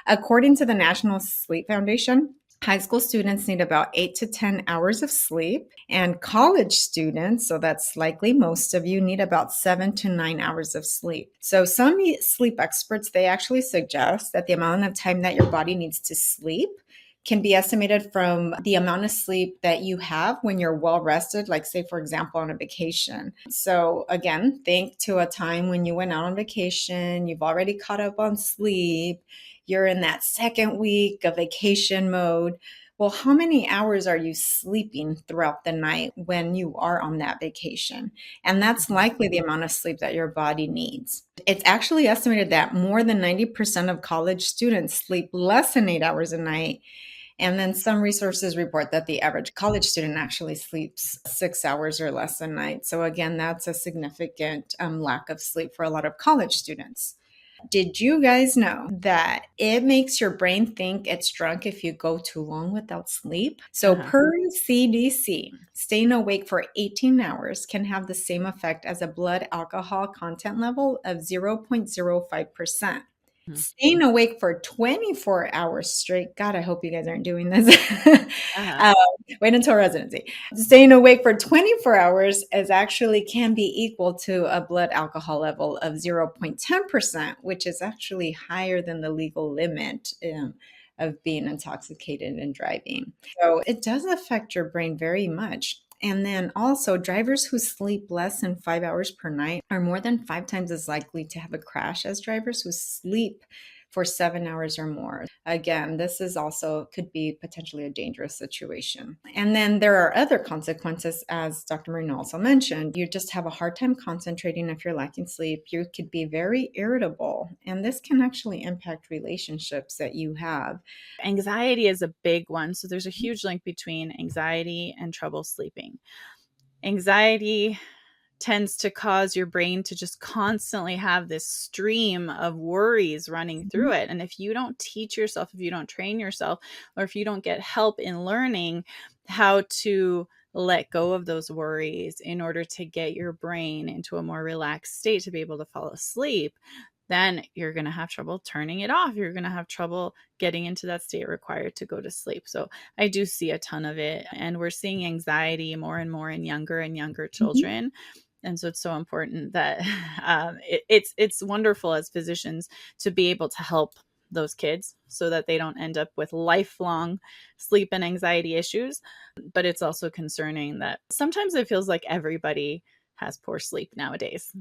According to the National Sleep Foundation, high school students need about 8 to 10 hours of sleep, and college students, so that's likely most of you, need about 7 to 9 hours of sleep. So some sleep experts, they actually suggest that the amount of time that your body needs to sleep can be estimated from the amount of sleep that you have when you're well rested, like say, for example, on a vacation. So again, think to a time when you went out on vacation, you've already caught up on sleep, you're in that second week of vacation mode. Well, how many hours are you sleeping throughout the night when you are on that vacation? And that's likely the amount of sleep that your body needs. It's actually estimated that more than 90% of college students sleep less than 8 hours a night. And then some resources report that the average college student actually sleeps 6 hours or less a night. So again, that's a significant lack of sleep for a lot of college students. Did you guys know that it makes your brain think it's drunk if you go too long without sleep? So per CDC, staying awake for 18 hours can have the same effect as a blood alcohol content level of 0.05%. Staying awake for 24 hours straight. God, I hope you guys aren't doing this. um, wait until residency. Staying awake for 24 hours is actually can be equal to a blood alcohol level of 0.10%, which is actually higher than the legal limit of being intoxicated and driving. So it does affect your brain very much. And then also, drivers who sleep less than 5 hours per night are more than 5 times as likely to have a crash as drivers who sleep for 7 hours or more. Again, this is also could be potentially a dangerous situation. And then there are other consequences, as Dr. Marina also mentioned. You just have a hard time concentrating if you're lacking sleep. You could be very irritable, and this can actually impact relationships that you have. Anxiety is a big one. So there's a huge link between anxiety and trouble sleeping. Anxiety tends to cause your brain to just constantly have this stream of worries running through it. And if you don't teach yourself, if you don't train yourself, or if you don't get help in learning how to let go of those worries in order to get your brain into a more relaxed state to be able to fall asleep, then you're going to have trouble turning it off. You're going to have trouble getting into that state required to go to sleep. So I do see a ton of it. And we're seeing anxiety more and more in younger and younger children. And so it's so important that it's wonderful as physicians to be able to help those kids so that they don't end up with lifelong sleep and anxiety issues. But it's also concerning that sometimes it feels like everybody has poor sleep nowadays.